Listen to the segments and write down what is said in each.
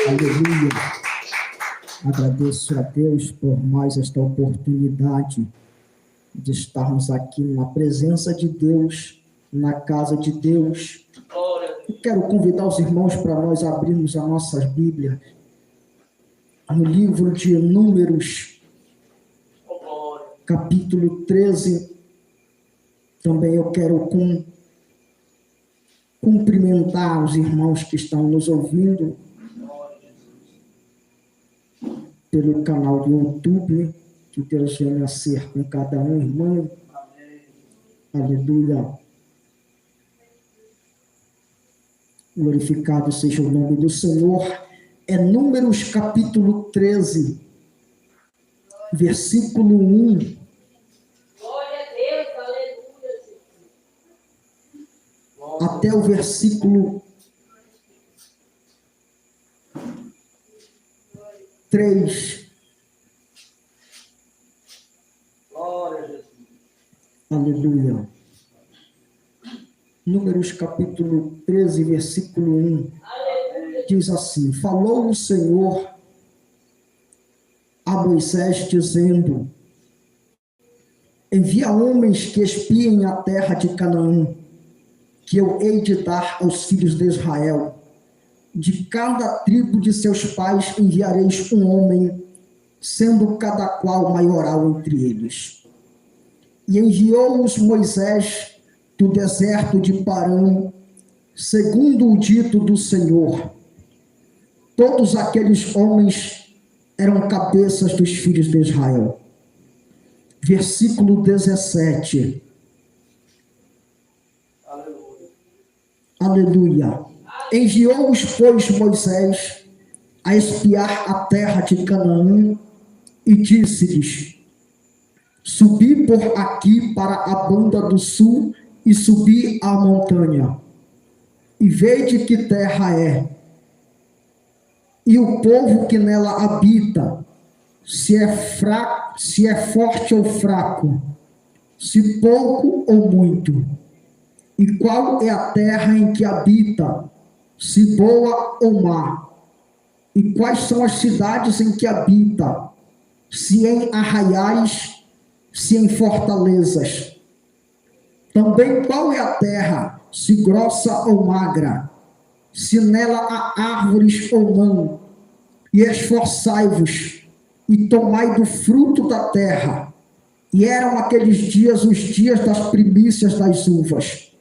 Aleluia. Agradeço a Deus por mais esta oportunidade de estarmos aqui na presença de Deus, na casa de Deus. Eu quero convidar os irmãos para nós abrirmos as nossas Bíblias no livro de Números, capítulo 13. Também eu quero cumprimentar os irmãos que estão nos ouvindo pelo canal do YouTube. Que Deus venha ser com cada um, irmão. Aleluia. Glorificado seja o nome do Senhor. É Números capítulo 13, versículo 1. Glória a Deus, aleluia. Até o versículo 3. Glória a Jesus. Aleluia. Números capítulo 13, versículo 1. Aleluia. Diz assim: falou o Senhor a Moisés, dizendo: envia homens que espiem a terra de Canaã, que eu hei de dar aos filhos de Israel. De cada tribo de seus pais enviareis um homem, sendo cada qual maioral entre eles. E enviou-os Moisés do deserto de Parã, segundo o dito do Senhor. Todos aqueles homens eram cabeças dos filhos de Israel. Versículo 17. Aleluia. Aleluia. Enviou-os, pois, Moisés a espiar a terra de Canaã e disse-lhes: subi por aqui para a banda do sul e subi a montanha, e vede que terra é, e o povo que nela habita, se é fraco, se é forte ou fraco, se pouco ou muito, e qual é a terra em que habita, se boa ou má, e quais são as cidades em que habita, se em arraiais, se em fortalezas. Também qual é a terra, se grossa ou magra, se nela há árvores ou não, e esforçai-vos, e tomai do fruto da terra. E eram aqueles dias os dias das primícias das uvas.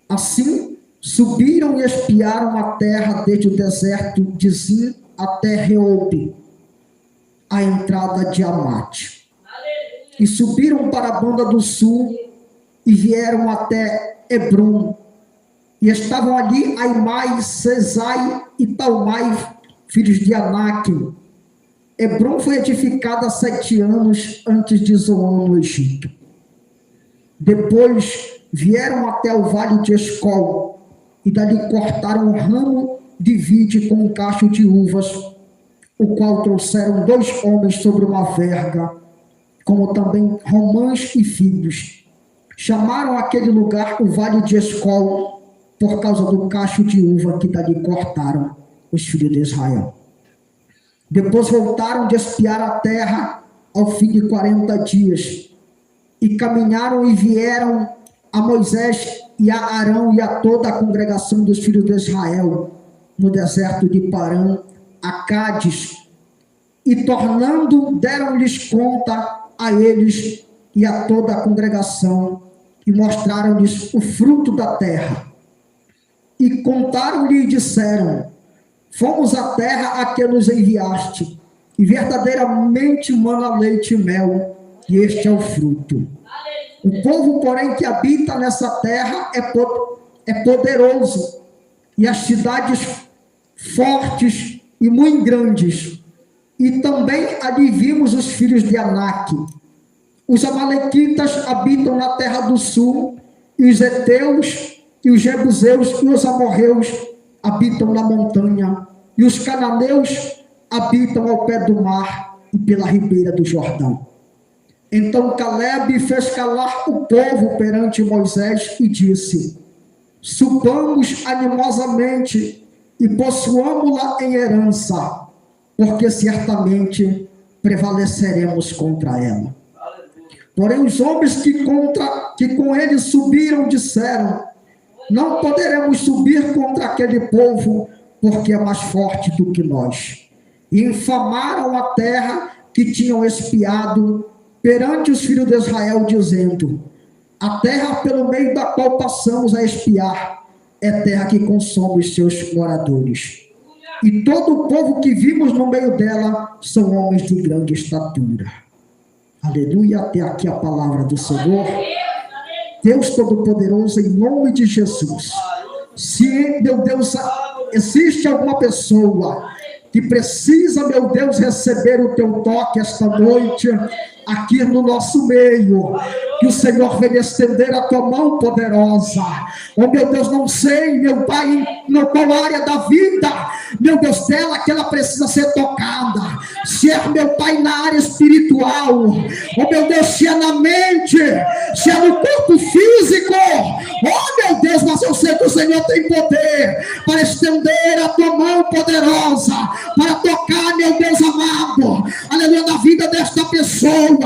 Assim, subiram e espiaram a terra desde o deserto de Zin até Reob, a entrada de Amate. E subiram para a banda do sul e vieram até Hebrom. E estavam ali Aimai, Sesai e Talmai, filhos de Anak. Hebrom foi edificada há 7 anos antes de Zoan, no Egito. Depois vieram até o vale de Escol, e dali cortaram um ramo de vide com um cacho de uvas, o qual trouxeram 2 homens sobre uma verga, como também romãs e figos. Chamaram aquele lugar o vale de Escol, por causa do cacho de uva que dali cortaram os filhos de Israel. Depois voltaram de espiar a terra ao fim de 40 dias, e caminharam e vieram a Moisés e a Arão e a toda a congregação dos filhos de Israel no deserto de Parã, a Cádiz, e tornando deram-lhes conta a eles e a toda a congregação, e mostraram-lhes o fruto da terra. E contaram-lhe e disseram: fomos à terra a que nos enviaste, e verdadeiramente mana leite e mel, e este é o fruto. O povo, porém, que habita nessa terra é poderoso, e as cidades fortes e muito grandes. E também ali vimos os filhos de Anak. Os amalequitas habitam na terra do sul, e os heteus, e os jebuseus, e os amorreus habitam na montanha, e os cananeus habitam ao pé do mar e pela ribeira do Jordão. Então Caleb fez calar o povo perante Moisés e disse: subamos animosamente e possuamos-la em herança, porque certamente prevaleceremos contra ela. Porém, os homens que com ele subiram disseram: não poderemos subir contra aquele povo, porque é mais forte do que nós. E infamaram a terra que tinham espiado perante os filhos de Israel, dizendo: a terra pelo meio da qual passamos a espiar é terra que consome os seus moradores. E todo o povo que vimos no meio dela são homens de grande estatura. Aleluia, até aqui a palavra do Senhor. Deus Todo-Poderoso, em nome de Jesus, se, meu Deus, existe alguma pessoa que precisa, meu Deus, receber o teu toque esta noite, aqui no nosso meio, que o Senhor venha estender a tua mão poderosa. Oh, meu Deus, não sei, meu Pai, em qual área da vida, meu Deus, dela que ela precisa ser tocada. Se é, meu Pai, na área espiritual, oh, meu Deus, se é na mente, se é no corpo físico, oh, meu Deus, mas eu sei que o Senhor tem poder para estender a tua mão poderosa, para tocar, meu Deus amado, aleluia, na vida desta pessoa,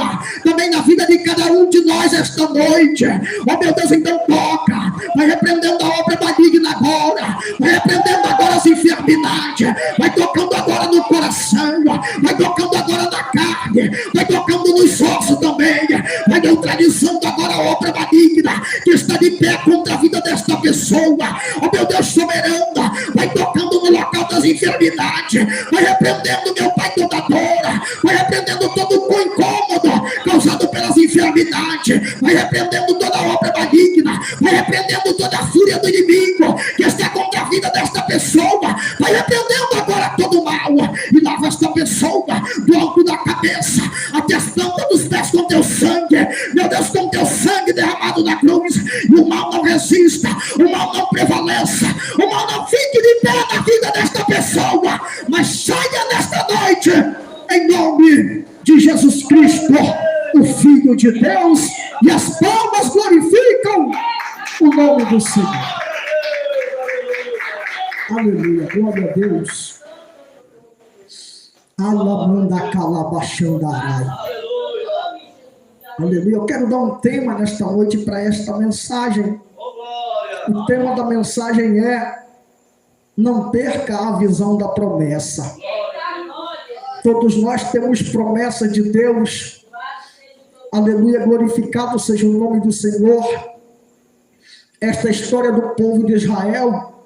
também na vida de cada um de nós esta noite. Oh, meu Deus, então toca, vai repreendendo a obra maligna agora, vai repreendendo agora as enfermidades, vai tocando agora no coração, vai tocando agora na carne, vai tocando nos ossos também, vai neutralizando agora a obra maligna que está de pé contra a vida desta pessoa. Oh, meu Deus soberano, vai tocando no local das enfermidades, vai repreendendo, meu Pai, toda dor, vai repreendendo todo o incômodo causado pelas enfermidades, vai repreendendo toda a obra maligna, vai repreendendo toda a fúria do inimigo que está contra a vida desta pessoa, vai repreendendo agora todo o mal e lava esta pessoa do alto da cabeça até as plantas dos pés com teu sangue, meu Deus, com teu sangue derramado na cruz, e o mal não resista, o mal não prevaleça, o mal não fique de pé na vida desta pessoa, mas saia nesta noite em nome de Jesus Cristo, o Filho de Deus, e as palmas glorificam o nome do Senhor. Aleluia, glória a Deus. Alamanda calabachandarai. Aleluia, eu quero dar um tema nesta noite para esta mensagem. O tema da mensagem é: não perca a visão da promessa. Todos nós temos promessa de Deus. Aleluia, glorificado seja o nome do Senhor. Esta história do povo de Israel,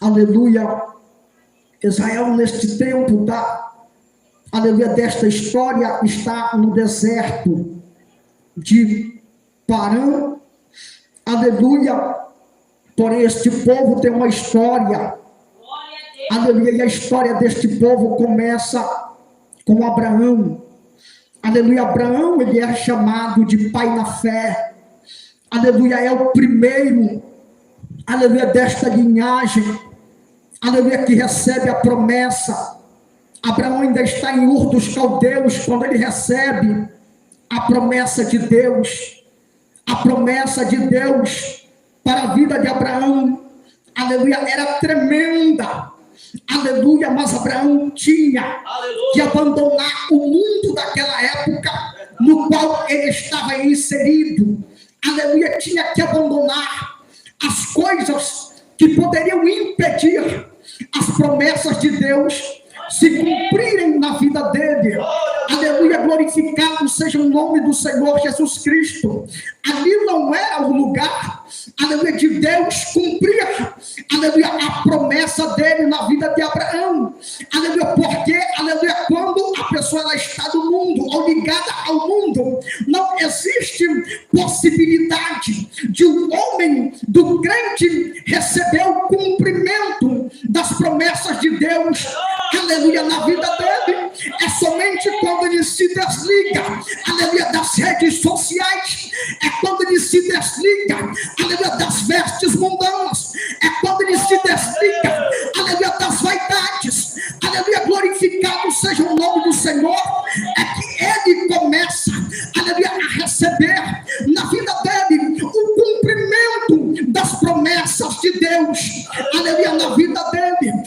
aleluia, Israel neste tempo aleluia, desta história está no deserto de Parã, aleluia, porém este povo tem uma história, aleluia, e a história deste povo começa com Abraão. Aleluia, Abraão, ele é chamado de pai na fé. Aleluia, é o primeiro, aleluia, desta linhagem, aleluia, que recebe a promessa. Abraão ainda está em Ur dos Caldeus quando ele recebe a promessa de Deus. A promessa de Deus para a vida de Abraão, aleluia, era tremenda. Aleluia, mas Abraão tinha que abandonar o mundo daquela época no qual ele estava inserido. Aleluia, tinha que abandonar as coisas que poderiam impedir as promessas de Deus se cumprirem na vida dele. Aleluia, glorificado seja o nome do Senhor Jesus Cristo. Ali não era o lugar, aleluia, de Deus cumprir, aleluia, a promessa dele na vida de Abraão. Aleluia, porque, aleluia, quando a pessoa ela está no mundo ou ligada ao mundo, não existe possibilidade de um homem, do crente, receber o cumprimento das promessas de Deus, aleluia, na vida dele. É somente quando ele se desliga, aleluia, das redes sociais, é quando ele se desliga, aleluia, das vestes mundanas, é quando ele se desliga, aleluia, das vaidades, aleluia, glorificado seja o nome do Senhor, é que ele começa, aleluia, a receber na vida dele o cumprimento das promessas de Deus, aleluia, na vida dele.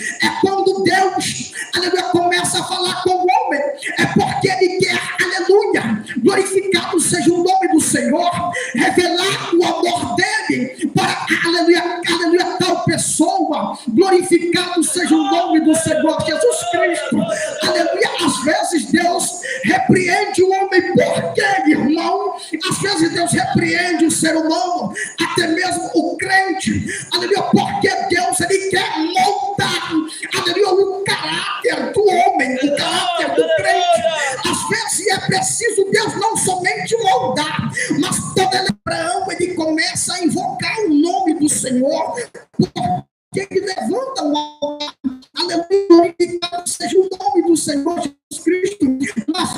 quando Deus, aleluia, começa a falar com o homem, é porque ele quer, aleluia, glorificado seja o nome do Senhor, revelar o amor dele para, aleluia, aleluia, tal pessoa, glorificado seja o nome do Senhor Jesus Cristo, aleluia. Às vezes Deus repreende o homem, porque, irmão, às vezes Deus repreende o ser humano, até mesmo o crente, aleluia, porque Deus, ele quer moldar, aleluia, o caráter do homem, o caráter do crente. Às vezes é preciso Deus não somente moldar, mas quando Abraão, ele começa a invocar o nome do Senhor, porque ele levanta o altar, aleluia, glorificado seja o nome do Senhor Jesus Cristo, mas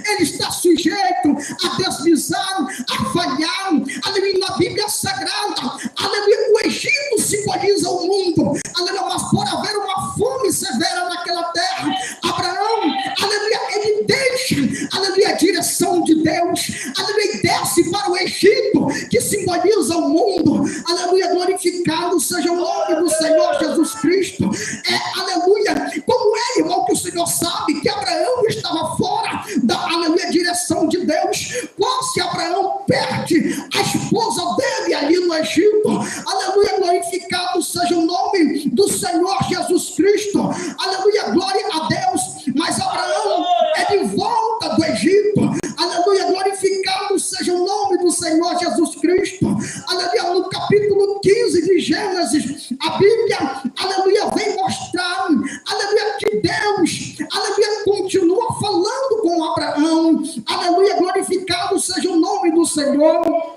ele está sujeito a deslizar, a falhar, aleluia, na Bíblia Sagrada, aleluia, o Egito simboliza o mundo, aleluia, mas por haver uma fome severa naquela terra, Abraão, aleluia, ele deixa, aleluia, a direção de Deus, aleluia, e desce para o Egito, que simboliza o mundo, aleluia, glorificado seja o nome do Senhor Jesus Cristo, aleluia, como é, irmão, que o Senhor sabe que Abraão estava fora da, aleluia, direção de Deus, quase Abraão perde a esposa dele ali no Egito, aleluia, glorificado seja o nome do Senhor Jesus Cristo, aleluia, glória a Deus, mas Abraão é de volta do Egito, aleluia, glorificado seja o nome do Senhor Jesus Cristo, aleluia, no capítulo 15 de Gênesis, a Bíblia, aleluia, vem mostrar, aleluia, que Deus, aleluia, continua falando com Abraão, aleluia, glorificado seja o nome do Senhor.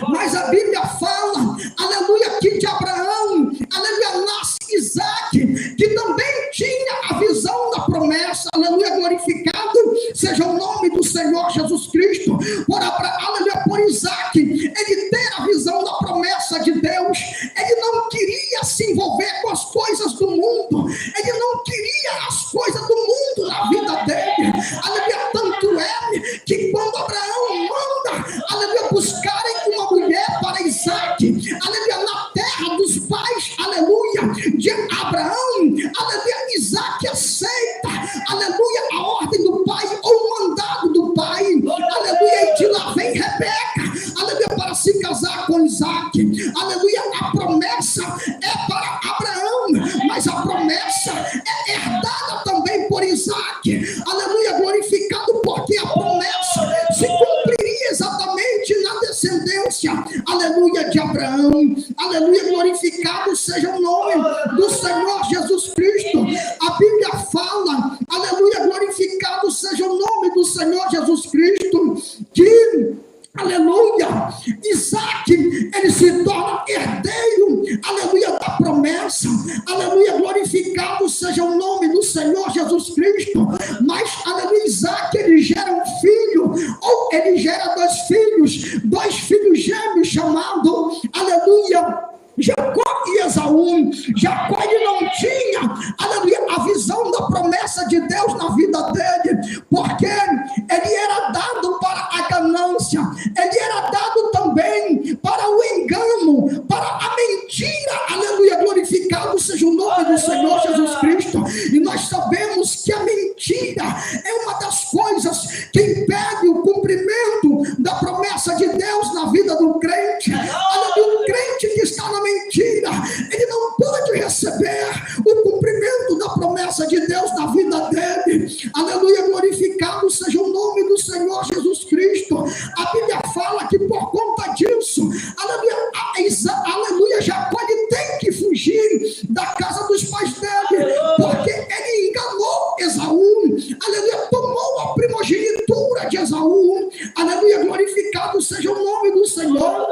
Mas a Bíblia fala, aleluia, que de Abraão, aleluia, nasce Isaac, que também tinha a visão da promessa, aleluia, glorificado seja o nome do Senhor Jesus Cristo, aleluia, por Isaac, ele ter a visão da promessa de Deus, ele não queria se envolver com as coisas do mundo, ele não queria as coisas do mundo na vida dele, aleluia, tanto é que quando Abraão manda, aleluia, buscarem uma mulher para Isaac, aleluia, na terra dos pais, aleluia, de Abraão, aleluia, Isaac aceita, aleluia, a ordem do pai, ou o mandado do pai, aleluia, e de lá vem Rebeca, aleluia, para se casar com Isaac, aleluia, a promessa é para Abraão, mas a promessa é herdada também por Isaac, aleluia, glorificado, porque a promessa se cumpriria exatamente na descendência, aleluia, de Abraão, aleluia, glorificado seja o nome do Senhor Jesus Cristo. A Bíblia fala, aleluia, glorificado seja o nome do Senhor Jesus Cristo, que, aleluia, Isaac, ele se torna herdeiro, aleluia, da promessa, aleluia, glorificado seja o nome do Senhor Jesus Cristo, mas, aleluia, Isaac, ele gera um filho, ou ele gera dois filhos gêmeos, chamado, aleluia, Jacó e Esaú. Jacó, ele não tinha, aleluia, a visão da promessa de Deus na vida dele, porque ele era dado para a ganância, ele era dado também para o engano, para a mentira, aleluia, glorificado seja o nome do Senhor Jesus Cristo. E nós sabemos que a mentira é uma das coisas que impede o cumprimento da promessa de Deus na vida do crente. Aleluia, o crente que está na mentira, ele não pode receber o cumprimento da promessa de Deus na vida dele. Aleluia, glorificado seja o nome do Senhor Jesus Cristo. A Bíblia fala que por conta disso, aleluia, Jacó, ele tem que fugir da casa dos pais dele, porque ele enganou Esaú, aleluia, tomou a primogenitura de Esaú, aleluia, glorificado seja o nome do Senhor.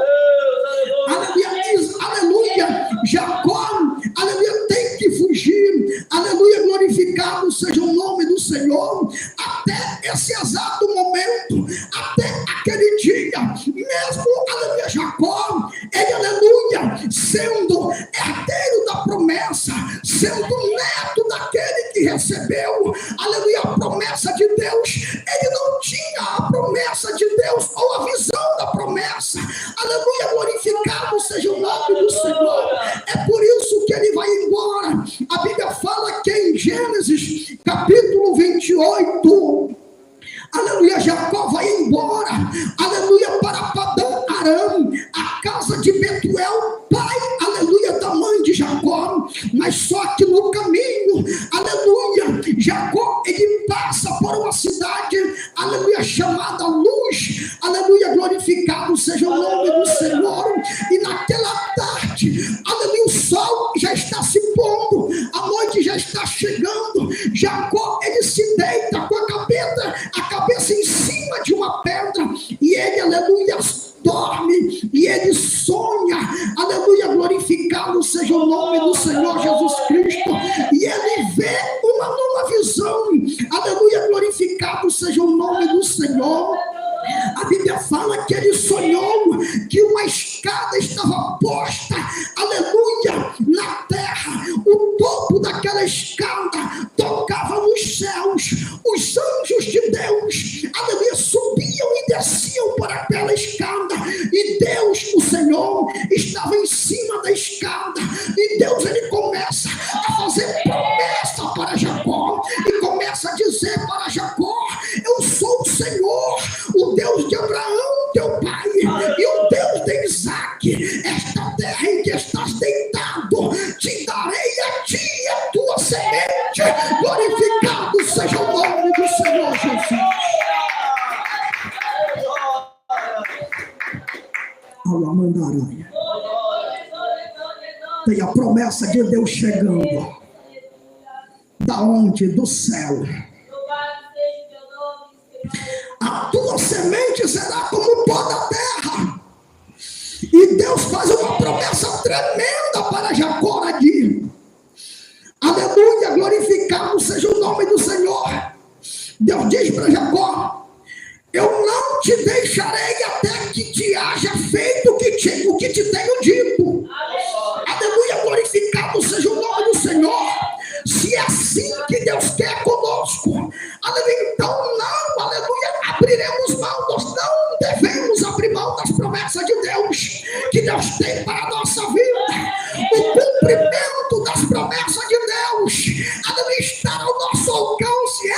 Aleluia, Jacó, aleluia, tem que fugir, aleluia, glorificado seja o nome do Senhor, até esse exato momento, até aquele dia, mesmo, aleluia, Jacó, ele, aleluia, sendo herdeiro da promessa, sendo neto daquele que recebeu, aleluia, a promessa de Deus, ele não tinha a promessa de Deus, ou a visão da promessa, aleluia, glorificado seja o nome do Senhor. É por isso que ele vai embora. A Bíblia fala capítulo 28. Aleluia, Jacó vai embora, aleluia, para Padã Aram, a casa de Betuel, pai, aleluia, da mãe de Jacó. Mas só que no caminho, aleluia, Jacó, ele passa por uma cidade, aleluia, chamada Luz, aleluia, glorificado seja o nome do Senhor. E naquela tarde, aleluia, o sol já está se pondo, a noite já está chegando. Jacó, ele se deita com a cabeça em cima de uma pedra, e ele, aleluia, dorme, e ele sonha, aleluia, glorificado seja o nome do Senhor Jesus Cristo, e ele vê uma nova visão, aleluia, glorificado seja o nome do Senhor. A Bíblia fala que ele sonhou que uma escada estava posta, aleluia, na terra. O topo daquela escada tocava nos céus. Os anjos de Deus, aleluia, subiam e desciam por aquela escada. E Deus, o Senhor, estava em cima da escada. E Deus, ele começa a fazer promessa para Jacó. E começa a dizer para Jacó: eu sou o Senhor, o Deus de Abraão, teu pai, e o Deus de Isaac. Esta terra em que estás deitado, te darei a ti e a tua semente. Glorificado seja o nome do Senhor Jesus. Alamandaranha. Tem a promessa de Deus chegando. Da onde? Do céu. A tua semente será como o pó da terra. E Deus faz uma promessa tremenda para Jacó aqui. Aleluia, glorificado seja o nome do Senhor. Deus diz para Jacó: eu não te deixarei até que te haja feito o que te tenho dito. Aleluia, glorificado seja o nome do Senhor. Se é assim que Deus quer conosco, aleluia, então não, aleluia, abriremos mão. Nós não devemos abrir mão das promessas de Deus, que Deus tem para a nossa vida. O cumprimento das promessas de Deus, aleluia, está ao nosso alcance.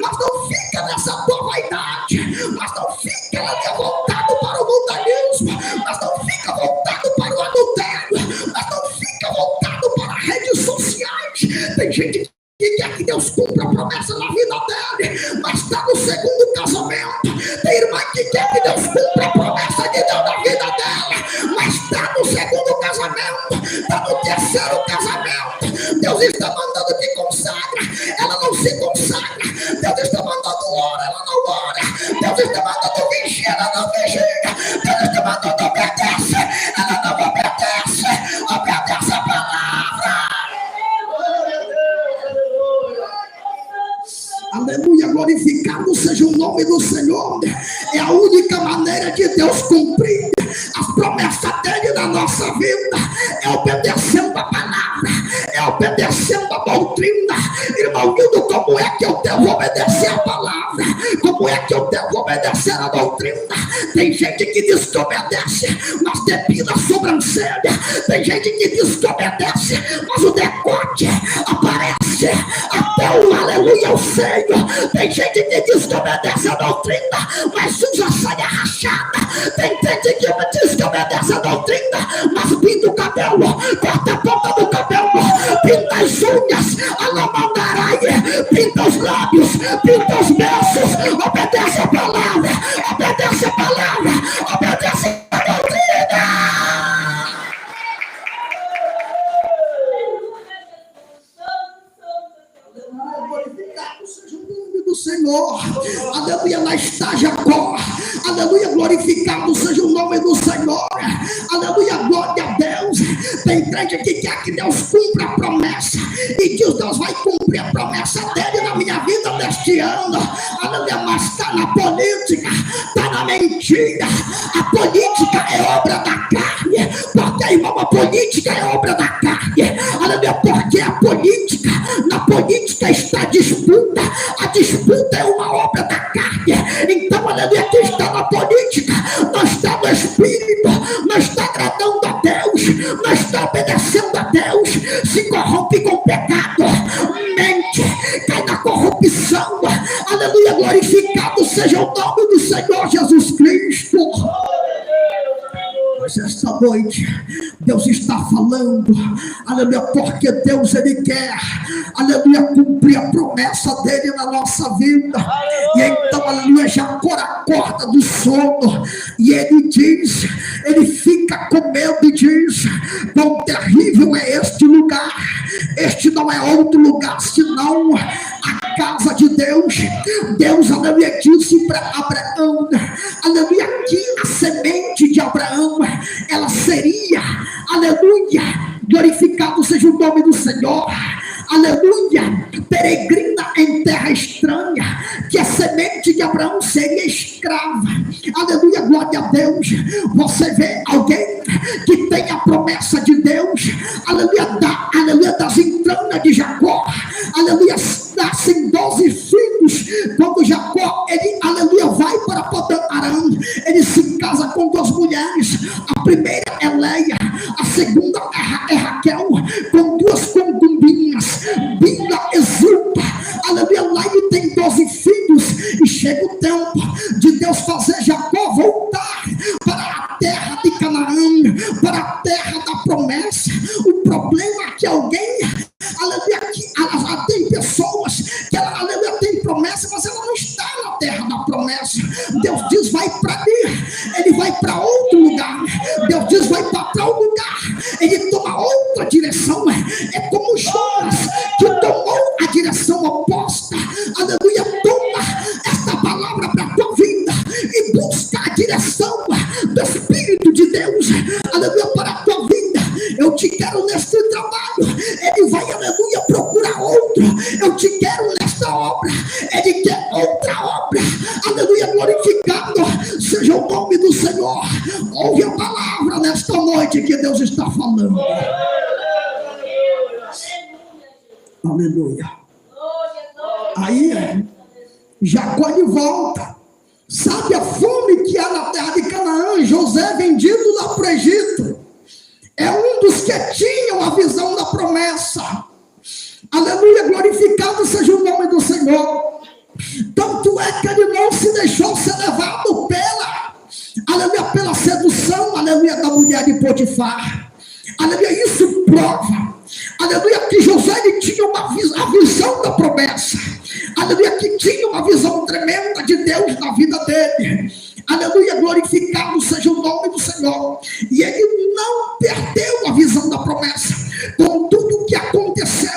Mas não fica nessa tua vaidade, mas não fica, aleluia, voltado para o mundanismo, mas não fica voltado para o adultério, mas não fica voltado para redes sociais. Tem gente que quer que Deus cumpra a promessa na vida dele, mas está no segundo casamento. Tem irmã que quer que Deus cumpra a promessa de Deus na vida dela, mas está no segundo casamento, está no terceiro casamento. Deus está mandando que consagra, ela não se consagra. Deus está mandando ora, ela não ora. Deus está mandando vigia, ela não vigia. Deus está mandando obedece, ela não obedece. Obedece a palavra. Aleluia, glorificado seja o nome do Senhor. É a única maneira de Deus cumprir as promessas dele na nossa vida, é obedecendo a palavra, é obedecendo a doutrina. Irmão lindo, como é que eu devo obedecer a palavra? Como é que eu devo obedecer a doutrina? Tem gente que diz que obedece, mas depila a sobrancelha. Tem gente que diz que obedece, mas o decote aparece até o aleluia, o seio. Tem gente que diz que obedece a doutrina, mas usa saia rachada. Tem gente que diz que obedece a doutrina, mas pinta o cabelo, corta a ponta do cabelo, pinta as unhas, alamandarai, pinta os lábios, pinta os berços. Obedece a palavra, obedece a palavra, obedece a doutrina. Glorificado seja o nome do Senhor. Aleluia, lá está Jacó. Aleluia, glorificado seja o nome do Senhor. Aleluia, glória a Deus. Tem crente que quer que Deus cumpra a promessa e que Deus vai cumprir a promessa dele na minha vida deste ano. Aleluia, mas está na política, está na mentira. A política é obra da carne. Porque, irmão, a política é obra da carne. Aleluia, porque a política, na política está a disputa. A disputa é uma obra da carne. Então, aleluia, quem está na política não está no Espírito, não está agradando a Deus, não está obedecendo a Deus, se corrompe com pecado, mente, opção. Aleluia, glorificado seja o nome do Senhor Jesus Cristo. Mas esta noite, Deus está falando, aleluia, porque Deus, Ele quer, aleluia, cumprir a promessa dEle na nossa vida. E então, aleluia, Jacó acorda do sono, e ele diz, ele fica com medo e diz: quão terrível é este lugar, este não é outro lugar senão a casa de Deus. Deus, aleluia, disse para Abraão, aleluia, que a semente de Abraão, ela seria, aleluia, glorificado seja o nome do Senhor, aleluia, peregrina em terra estranha, que a semente de Abraão seria escrava. Aleluia, glória a Deus. Você vê alguém que tem a promessa de Deus, aleluia, das entranhas de Jacó, aleluia, nascem 12 filhos. Quando Jacó, ele, aleluia, vai para Padã-Arã, ele se casa com 2 mulheres. A primeira é Leia, a segunda é Raquel, com 2 concubinas, Bila e Zilpa. Aleluia, lá ele tem 12 filhos. E chega o tempo de Deus fazer Jacó voltar para a terra de Canaã, para a terra da promessa. O problema é que alguém, aleluia, que tem pessoas que ela, aleluia, tem promessa, mas ela não está na terra da promessa. Deus diz: vai para ali, ele vai para outro lugar. Deus diz: vai para tal lugar, ele toma outra direção. É como Jonas, que tomou a direção oposta. Aleluia, toma esta palavra para a tua vida e busca a direção do Espírito de Deus, aleluia, para a tua vida. Eu te quero neste trabalho, ele vai, aleluia, procurar outro. Eu te quero nesta obra, ele quer outra obra. Aleluia, glorificado seja o nome do Senhor. Ouve a palavra nesta noite que Deus está falando. Aleluia. Aí Jacó de volta. Sabe a fome que há na terra de Canaã? José vendido lá para o Egito. É um dos que tinham a visão da promessa. Aleluia, glorificado seja o nome do Senhor. Tanto é que ele não se deixou ser levado aleluia, pela sedução, aleluia, da mulher de Potifar. Aleluia, isso prova, aleluia, que José ele tinha a visão da promessa. Aleluia, que tinha uma visão tremenda de Deus na vida dele. Aleluia, glorificado seja o nome do Senhor. E ele não perdeu a visão da promessa. Com tudo o que aconteceu,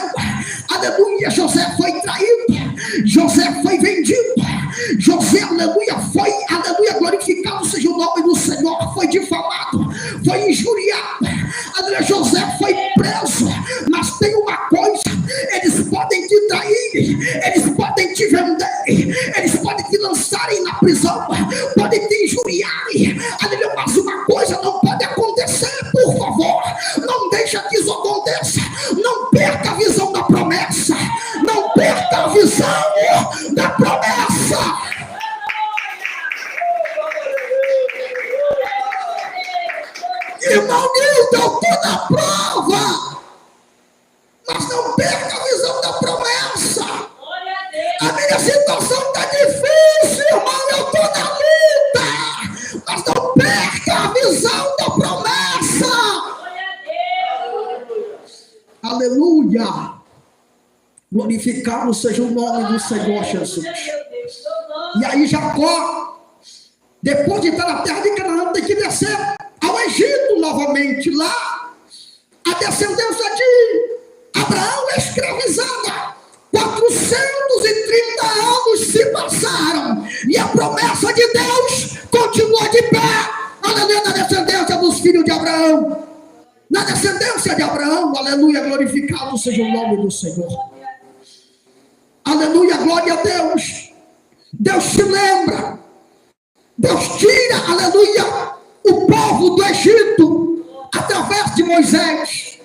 aleluia, José foi traído, José foi vendido, José, aleluia, foi, aleluia, glorificado seja o nome do Senhor, foi difamado, foi injuriado, aleluia, José foi preso. Mas tem uma coisa: eles podem te trair, eles podem te vender, eles podem te lançarem na prisão, podem te injuriar, aleluia, mas uma coisa não pode acontecer. Por favor, não deixa que isso aconteça. Não perca a visão da promessa, não perca a visão da promessa. Irmão Nilton, eu estou na prova, mas não perca a visão da promessa. A minha situação está difícil, irmão, eu estou na luta, mas não perca a visão da promessa. Aleluia, glorificado seja o nome do Senhor Jesus. E aí Jacó, depois de estar na terra de Canaã, tem que descer ao Egito novamente. Lá a descendência de Abraão é escravizada. 430 anos se passaram e a promessa de Deus continua de pé. Aleluia, na descendência dos filhos de Abraão, na descendência de Abraão. Aleluia, glorificado seja o nome do Senhor. Aleluia, glória a Deus. Deus te lembra, Deus tira, aleluia, o povo do Egito através de Moisés,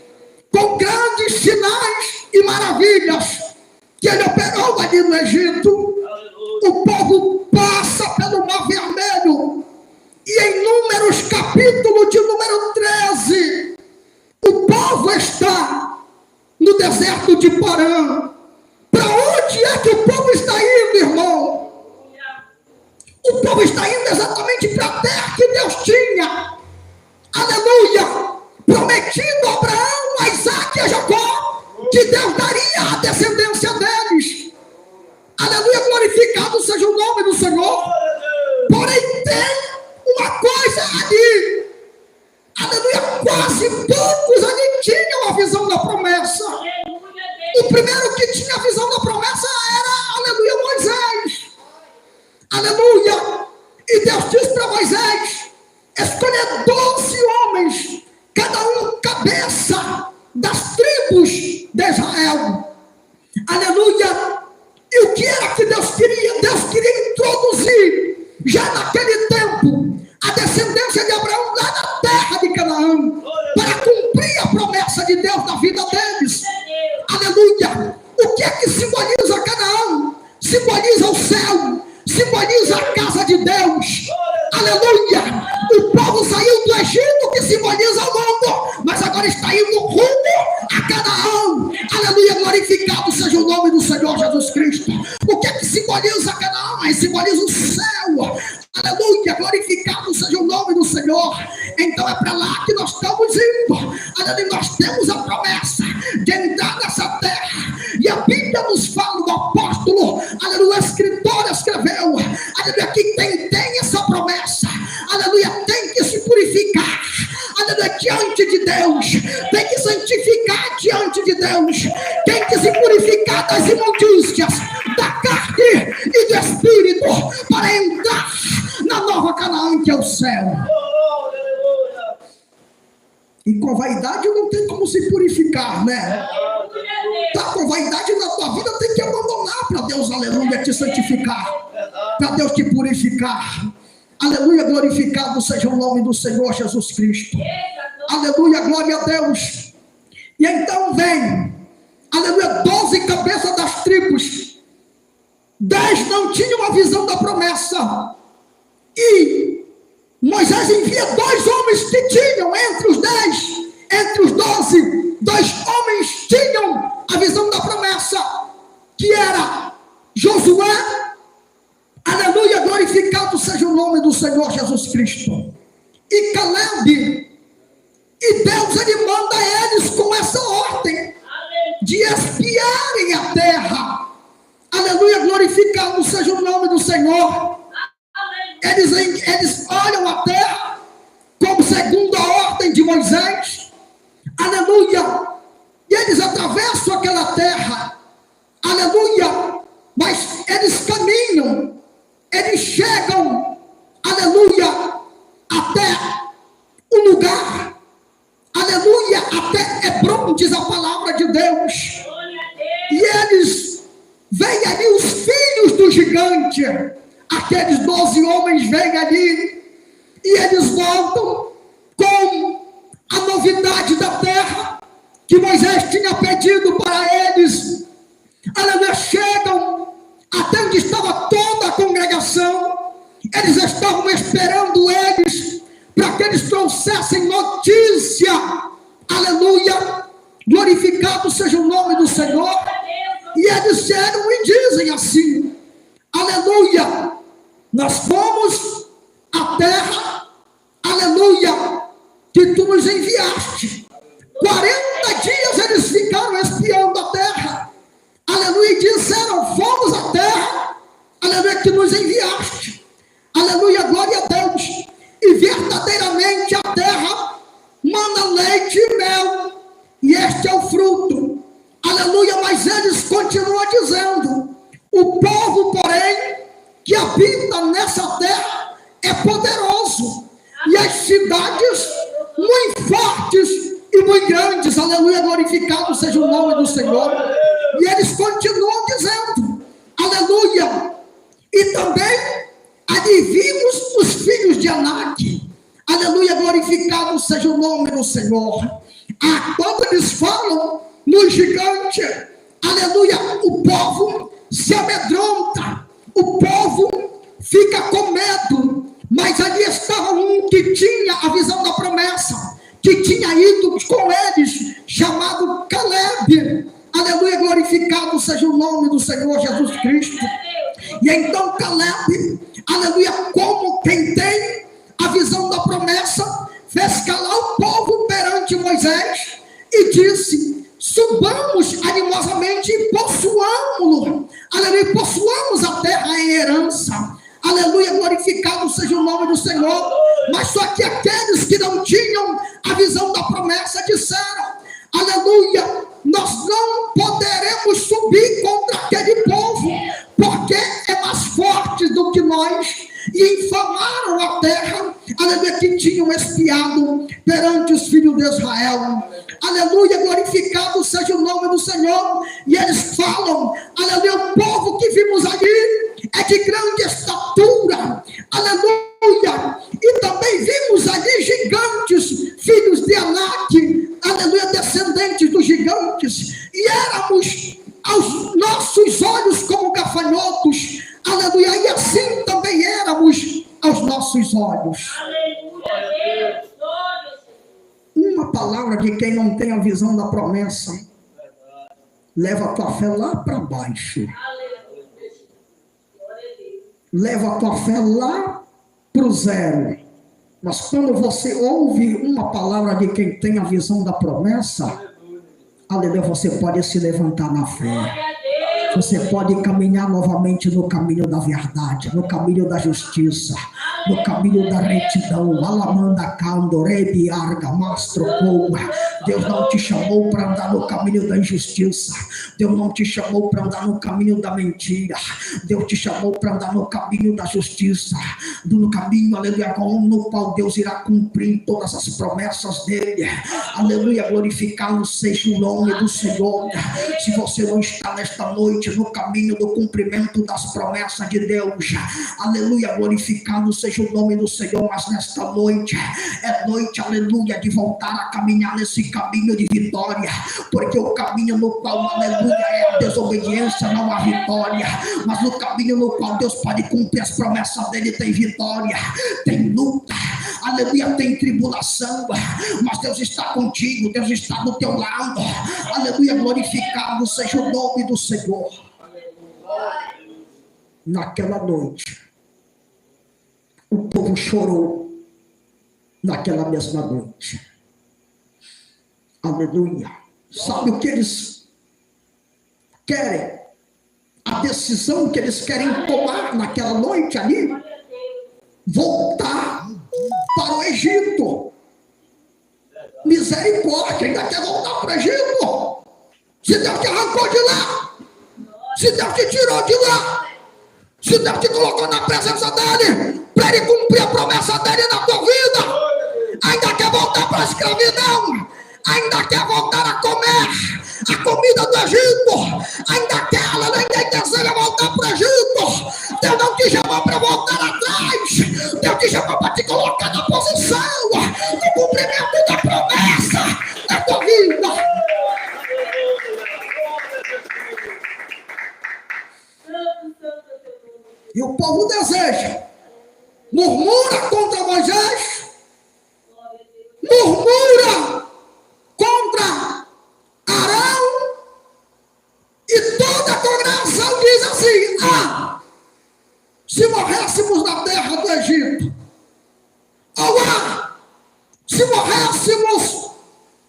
com grandes sinais e maravilhas que ele operou ali no Egito. O povo passa pelo Mar Vermelho, e em Números capítulo de número 13, o povo está no deserto de Parã. Para onde é que o povo está povo está indo exatamente para a terra que Deus tinha, aleluia, prometido a Abraão, a Isaac e a Jacó, que Deus daria a descendência deles. Aleluia, glorificado seja o nome do Senhor. Porém tem uma coisa ali, aleluia, quase poucos ali tinham a visão da promessa. O primeiro que tinha a visão da promessa era, aleluia, Moisés. Aleluia. E Deus disse para Moisés escolher 12 homens, cada um cabeça das tribos de Israel. Aleluia. E o que era que Deus queria? Deus queria introduzir, já naquele tempo, a descendência de Abraão lá na terra de Canaã, para cumprir a promessa de Deus na vida deles. Aleluia. O que é que simboliza Canaã? Simboliza o céu, simboliza a casa de Deus. Aleluia. O povo saiu do Egito, que simboliza o mundo, mas agora está indo rumo a Canaã. Aleluia, glorificado seja o nome do Senhor Jesus Cristo. O que é que simboliza Canaã? Simboliza o céu. Aleluia, glorificado seja o nome do Senhor. Então é para lá que nós estamos indo. Aleluia, nós temos a promessa de entrar nessa terra. E a Bíblia nos fala, do apóstolo, aleluia, o escritor escreveu, aleluia, que quem tem essa promessa, aleluia, tem que se purificar, aleluia, diante de Deus, tem que santificar diante de Deus, tem que se purificar das imundícias, da carne e do espírito, para entrar na nova Canaã, que é o céu. E com vaidade não tem como se purificar, né? Tá com vaidade na tua vida, tem que abandonar para Deus, aleluia, te santificar, para Deus te purificar. Aleluia, glorificado seja o nome do Senhor Jesus Cristo. Aleluia, glória a Deus. E então vem, aleluia, 12 cabeças das tribos. 10 não tinham a visão da promessa. E Moisés envia 2 homens que tinham, entre os 10, entre os 12, 2 homens tinham a visão da promessa, que era Josué, aleluia, glorificado seja o nome do Senhor Jesus Cristo, e Caleb. E Deus, ele manda eles com essa ordem de espiarem a terra. Aleluia, glorificado seja o nome do Senhor. Eles olham a terra como segundo a ordem de Moisés. Aleluia. E eles atravessam aquela terra. Aleluia. Mas eles caminham. Eles chegam. Aleluia. Até o lugar. Aleluia. Até Hebron, diz a palavra de Deus. E eles veem ali os filhos do gigante. Aqueles 12 homens vêm ali. E eles voltam com a novidade da terra que Moisés tinha pedido para eles. Aleluia, chegam até onde estava toda a congregação. Eles estavam esperando eles para que eles trouxessem notícia. Aleluia, glorificado seja o nome do Senhor. E eles chegam e dizem assim: aleluia, nós fomos à terra, aleluia, que tu nos enviaste. 40 dias eles ficaram espiando a terra, aleluia, e disseram: fomos à terra, aleluia, que nos enviaste, aleluia, glória a Deus, e verdadeiramente a terra manda leite e mel, e este é o fruto, aleluia. Mas eles continuam dizendo: o povo, porém, que habita nessa terra é poderoso, e as cidades muito fortes e muito grandes. Aleluia, glorificado seja o nome do Senhor. E eles continuam dizendo: aleluia. E também ali vimos os filhos de Anak. Aleluia, glorificado seja o nome do Senhor. Quando eles falam no gigante, aleluia, o povo se amedronta, o povo fica com medo. Mas ali estava um que tinha a visão da promessa, que tinha ido com eles, chamado Caleb. Aleluia, glorificado seja o nome do Senhor Jesus Cristo. E então Caleb, aleluia, como quem tem a visão da promessa, fez calar o povo perante Moisés e disse: subamos animosamente e possuamos-lo, aleluia, possuamos a terra em herança, aleluia, glorificado seja o nome do Senhor. Mas só que aqueles que não tinham a visão da promessa disseram: aleluia, nós não poderemos subir contra aquele povo, porque é mais forte do que nós. E infamaram a terra, aleluia, que tinham espiado perante os filhos de Israel. Aleluia, glorificado seja o nome do Senhor. E eles falam: aleluia, o povo que vimos ali é de grande estatura, aleluia, e também vimos ali gigantes, filhos de Anak, aleluia, descendentes dos gigantes, e éramos aos nossos olhos como gafanhotos, aleluia, e assim também éramos aos nossos olhos. Aleluia, Deus. Uma palavra de quem não tem a visão da promessa leva a tua fé lá para baixo, leva a tua fé lá para o zero. Mas quando você ouve uma palavra de quem tem a visão da promessa, aleluia, você pode se levantar na fé. Você pode caminhar novamente no caminho da verdade, no caminho da justiça, no caminho da retidão. Alamanda Candorebi Arga Mastro Coma. Deus não te chamou para andar no caminho da injustiça. Deus não te chamou para andar no caminho da mentira. Deus te chamou para andar no caminho da justiça, no caminho, aleluia, no qual Deus irá cumprir todas as promessas dele. Aleluia, glorificado seja o nome do Senhor. Se você não está nesta noite no caminho do cumprimento das promessas de Deus, aleluia, glorificado seja o nome do Senhor. Mas nesta noite é noite, aleluia, de voltar a caminhar nesse caminho de vitória, porque o caminho no qual, aleluia, é a desobediência, não há vitória. Mas no caminho no qual Deus pode cumprir as promessas dele tem vitória, tem luta, aleluia, tem tribulação, mas Deus está contigo, Deus está do teu lado. Aleluia, glorificado seja o nome do Senhor. Naquela noite o povo chorou. Naquela mesma noite, aleluia, sabe o que eles querem? A decisão que eles querem tomar naquela noite ali: voltar para o Egito. Misericórdia, ainda quer voltar para o Egito? Se Deus te arrancou de lá, se Deus te tirou de lá, se Deus te colocou na presença dele, para ele cumprir a promessa dele na tua vida, ainda quer voltar para a escravidão, ainda quer voltar a comer a comida do Egito, ainda quer, ainda deseja voltar para o Egito. Deus não te chamou para voltar atrás, Deus te chamou para te colocar na posição do cumprimento da promessa da tua vida. E o povo deseja, murmura contra Moisés, murmura contra Arão, e toda a congregação diz assim: se morrêssemos na terra do Egito, ou se morrêssemos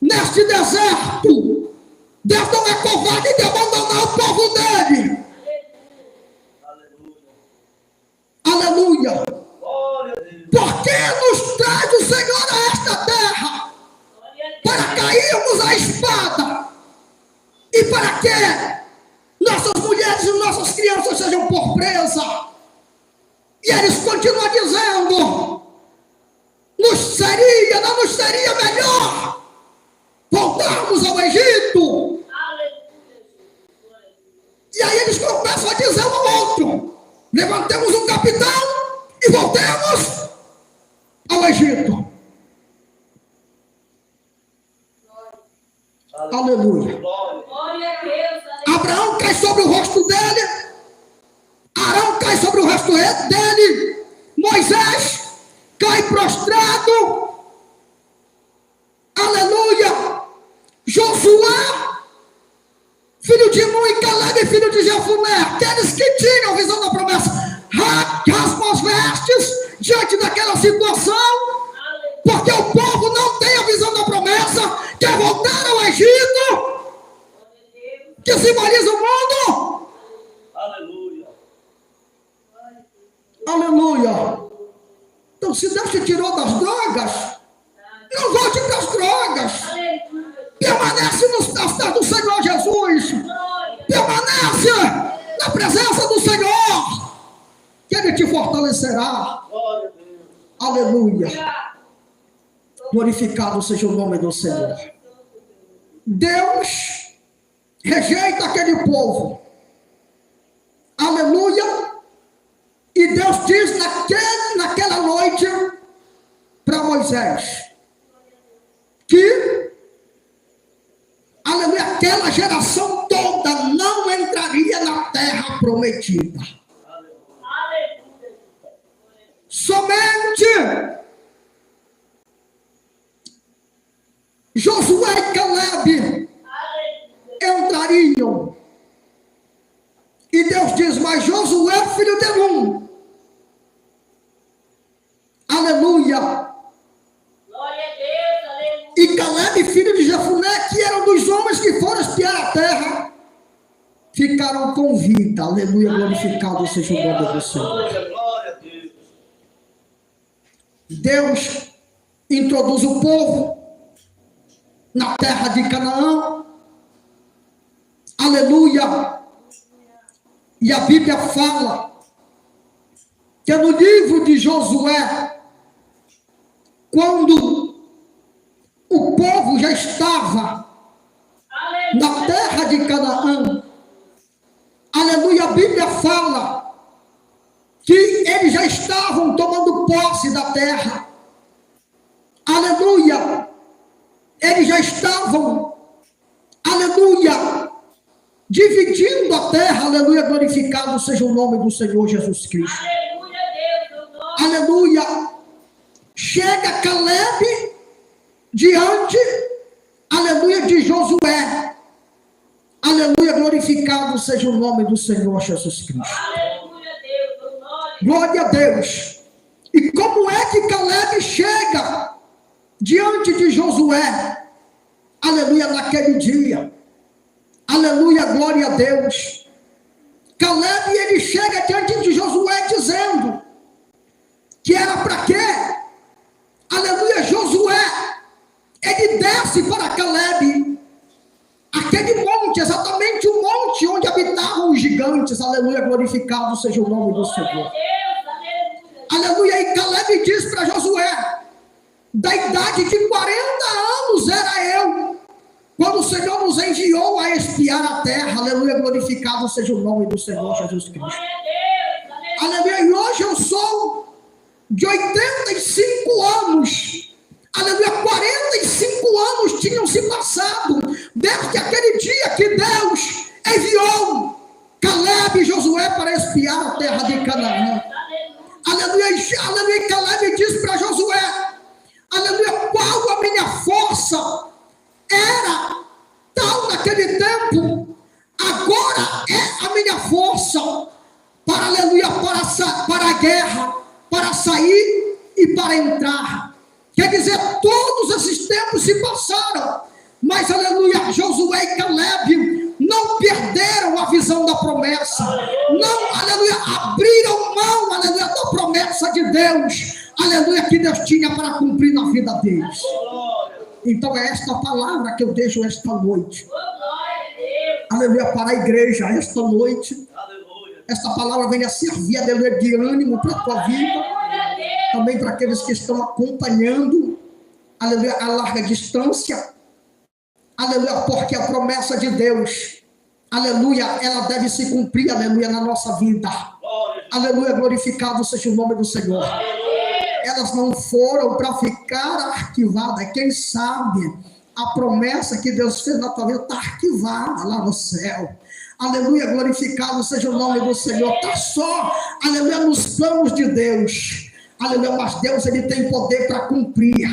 neste deserto, Deus não é covarde de abandonar o povo dele. Aleluia. Por que nos traz o Senhor a esta terra? Para cairmos a espada, e para que nossas mulheres e nossas crianças sejam por presa. E eles continuam dizendo: não nos seria melhor voltarmos ao Egito. E aí eles começam a dizer um ao outro: levantemos um capitão e voltemos ao Egito. Aleluia. Abraão cai sobre o rosto dele, Arão cai sobre o rosto dele, Moisés cai prostrado. Aleluia. Josué, filho de Nun, e Caleb, filho de Jefuné, aqueles que tinham visão da promessa, raspam as tristes diante daquela situação, porque o povo não tem a visão da promessa, quer voltar ao Egito, que simboliza o mundo. Aleluia. Aleluia. Então, se Deus te tirou das drogas, não volte para as drogas. Permanece nos altares do Senhor Jesus. Permanece na presença do Senhor, que Ele te fortalecerá. Glória a Deus. Aleluia. Glorificado seja o nome do Senhor. Deus rejeita aquele povo. Aleluia. E Deus diz naquela noite para Moisés que, aleluia, aquela geração toda não entraria na terra prometida. Somente Josué e Caleb entrariam. E Deus diz, mas Josué, filho de Nun, aleluia, Glória a Deus, aleluia. e Caleb, filho de Jefuné, que eram dos homens que foram espiar a terra, ficaram com vida. Aleluia, glorificado seja o nome do Senhor. Glória a Deus. Deus introduz o povo na terra de Canaã. Aleluia. E a Bíblia fala que no livro de Josué, quando o povo já estava na terra de Canaã, aleluia, a Bíblia fala que eles já estavam tomando posse da terra. Aleluia. Eles já estavam, aleluia, dividindo a terra. Aleluia, glorificado seja o nome do Senhor Jesus Cristo. Aleluia, Deus, o nome. Aleluia. Chega Caleb diante, aleluia, de Josué. Aleluia, glorificado seja o nome do Senhor Jesus Cristo. Aleluia, Deus, o nome. Glória a Deus. E como é que Caleb chega diante de Josué? Aleluia, naquele dia. Aleluia, glória a Deus. Caleb, ele chega diante de Josué dizendo que era para quê? Aleluia, Josué, ele desce para Caleb, aquele monte, exatamente o monte onde habitavam os gigantes. Aleluia, glorificado seja o nome do Senhor. Glória a Deus, aleluia. Aleluia, e Caleb diz para Josué, da idade de 40 anos era eu, quando o Senhor nos enviou a espiar a terra. Aleluia, glorificado seja o nome do Senhor Jesus Cristo. Glória a Deus, aleluia. Aleluia, e hoje eu sou de 85 anos. Aleluia, 45 anos tinham se passado desde aquele dia que Deus enviou Caleb e Josué para espiar a terra de Canaã. Aleluia, aleluia, e Caleb diz para Josué, aleluia, qual a minha força era tal naquele tempo, agora é a minha força para, aleluia, para a guerra, para sair e para entrar. Quer dizer, todos esses tempos se passaram, mas, aleluia, Josué e Caleb não perderam a visão da promessa, não, aleluia, abriram mão, aleluia, da promessa de Deus, aleluia, que Deus tinha para cumprir na vida deles. Então é esta palavra que eu deixo esta noite, aleluia, para a igreja, esta noite. Esta palavra venha servir, aleluia, de ânimo para a tua vida, também para aqueles que estão acompanhando, aleluia, a larga distância, aleluia, porque a promessa de Deus, aleluia, ela deve se cumprir, aleluia, na nossa vida. Aleluia, glorificado seja o nome do Senhor. Elas não foram para ficar arquivadas. Quem sabe a promessa que Deus fez na tua vida está arquivada lá no céu. Aleluia, glorificado seja o nome do Senhor. Está só, aleluia, nos planos de Deus. Aleluia, mas Deus, ele tem poder para cumprir.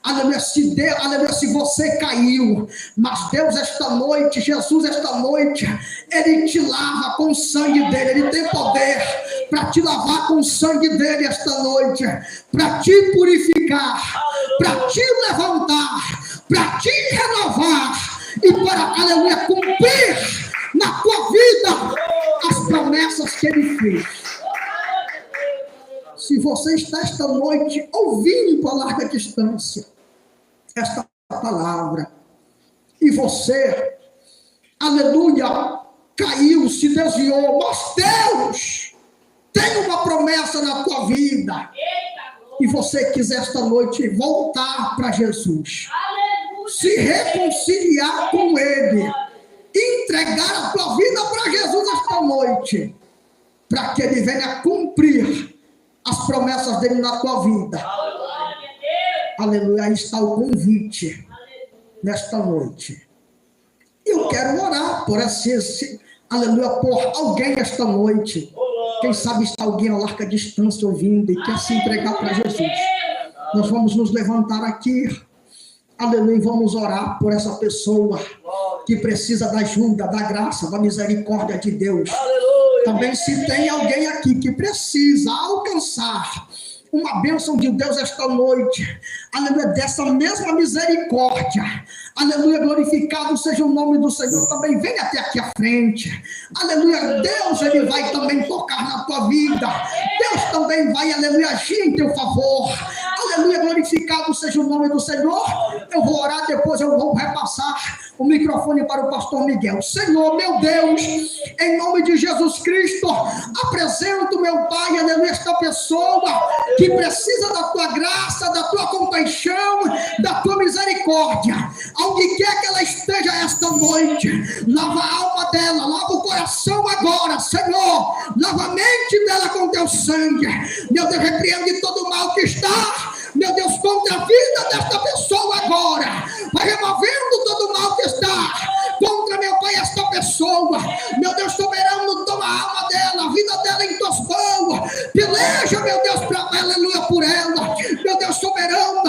Aleluia, se você caiu, mas Deus esta noite, Jesus esta noite, ele te lava com o sangue dele, ele tem poder para te lavar com o sangue dele esta noite, para te purificar, para te levantar, para te renovar e para, aleluia, cumprir na tua vida as promessas que ele fez. Se você está esta noite ouvindo a larga distância esta palavra, e você, aleluia, caiu, se desviou, mas Deus tem uma promessa na tua vida, e você quiser esta noite voltar para Jesus, se reconciliar com Ele, entregar a tua vida para Jesus esta noite, para que Ele venha cumprir as promessas dele na tua vida. Aleluia, aí está o convite nesta noite. Eu quero orar por aleluia, por alguém esta noite. Quem sabe está alguém a larga distância ouvindo e quer se entregar para Jesus. Nós vamos nos levantar aqui, aleluia, e vamos orar por essa pessoa que precisa da ajuda, da graça, da misericórdia de Deus. Também se tem alguém aqui que precisa alcançar uma bênção de Deus esta noite, aleluia, dessa mesma misericórdia, aleluia, glorificado seja o nome do Senhor, também vem até aqui à frente, aleluia, Deus, Ele vai também tocar na tua vida, Deus também vai, aleluia, agir em teu favor, aleluia, glorificado seja o nome do Senhor. Eu vou orar, depois eu vou repassar o microfone para o pastor Miguel. Senhor, meu Deus, em nome de Jesus Cristo, apresento, meu Pai, aleluia, esta pessoa que precisa da tua graça, da tua compaixão, da tua misericórdia, onde quer que ela esteja esta noite, lava a alma dela, lava o coração agora, Senhor, lava a mente dela com teu sangue, meu Deus, repreende todo o mal que está, meu Deus, contra a vida desta pessoa agora, vai removendo todo o mal que está contra, meu Pai, esta pessoa, meu Deus soberano, toma a alma dela, a vida dela em tuas mãos, peleja, meu Deus, aleluia, por ela, meu Deus soberano,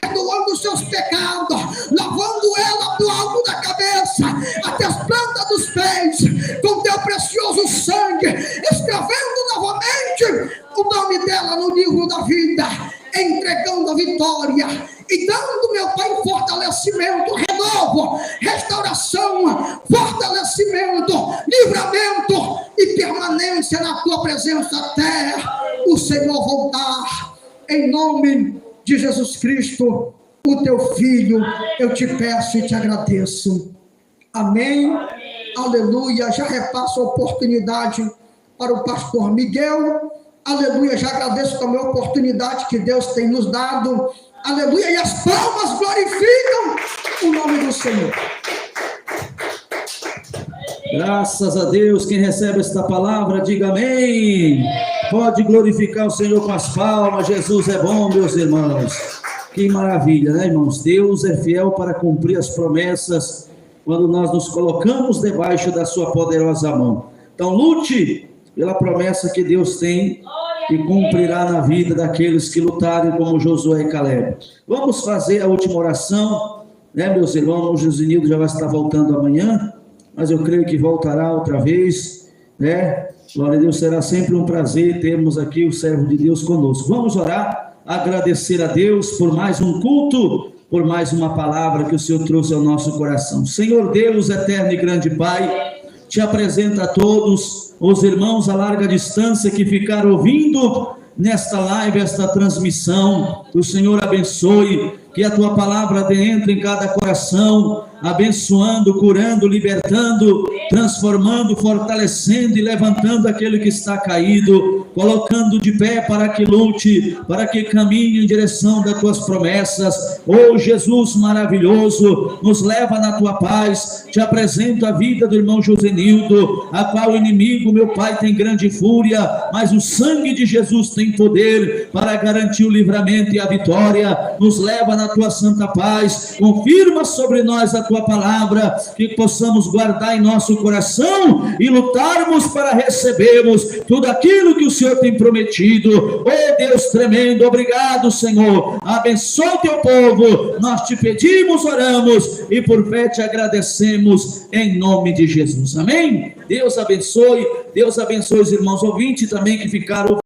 perdoando os seus pecados, lavando ela do alto da cabeça até as plantas dos pés, com teu precioso sangue, escrevendo novamente o nome dela no livro da vida, entregando a vitória e dando, meu Pai, fortalecimento, renovo, restauração, fortalecimento, livramento e permanência na tua presença até o Senhor voltar. Em nome de Jesus Cristo, o teu Filho, eu te peço e te agradeço. Amém. Aleluia. Já repasso a oportunidade para o pastor Miguel. Aleluia. Já agradeço também a oportunidade que Deus tem nos dado. Aleluia. E as palmas glorificam o nome do Senhor. Graças a Deus. Quem recebe esta palavra, diga amém. Pode glorificar o Senhor com as palmas. Jesus é bom, meus irmãos. Que maravilha, né, irmãos? Deus é fiel para cumprir as promessas quando nós nos colocamos debaixo da sua poderosa mão. Então, lute pela promessa que Deus tem e cumprirá na vida daqueles que lutarem como Josué e Caleb. Vamos fazer a última oração, né, meus irmãos? O Josinildo já vai estar voltando amanhã, mas eu creio que voltará outra vez, né? Glória a Deus, será sempre um prazer termos aqui o servo de Deus conosco. Vamos orar, agradecer a Deus por mais um culto, por mais uma palavra que o Senhor trouxe ao nosso coração. Senhor Deus, eterno e grande Pai, te apresento a todos os irmãos a larga distância que ficaram ouvindo nesta live, esta transmissão. Que o Senhor abençoe, que a tua palavra entre em cada coração, abençoando, curando, libertando, transformando, fortalecendo e levantando aquele que está caído, colocando de pé para que lute, para que caminhe em direção das tuas promessas. Oh Jesus maravilhoso, nos leva na tua paz. Te apresento a vida do irmão Josenildo, a qual o inimigo, meu Pai, tem grande fúria, mas o sangue de Jesus tem poder para garantir o livramento e a vitória. Nos leva na tua santa paz, confirma sobre nós a tua palavra, que possamos guardar em nosso coração e lutarmos para recebermos tudo aquilo que o Senhor tem prometido. Oh Deus tremendo, obrigado, Senhor, abençoa o teu povo, nós te pedimos, oramos e por fé te agradecemos em nome de Jesus, amém? Deus abençoe os irmãos ouvintes também que ficaram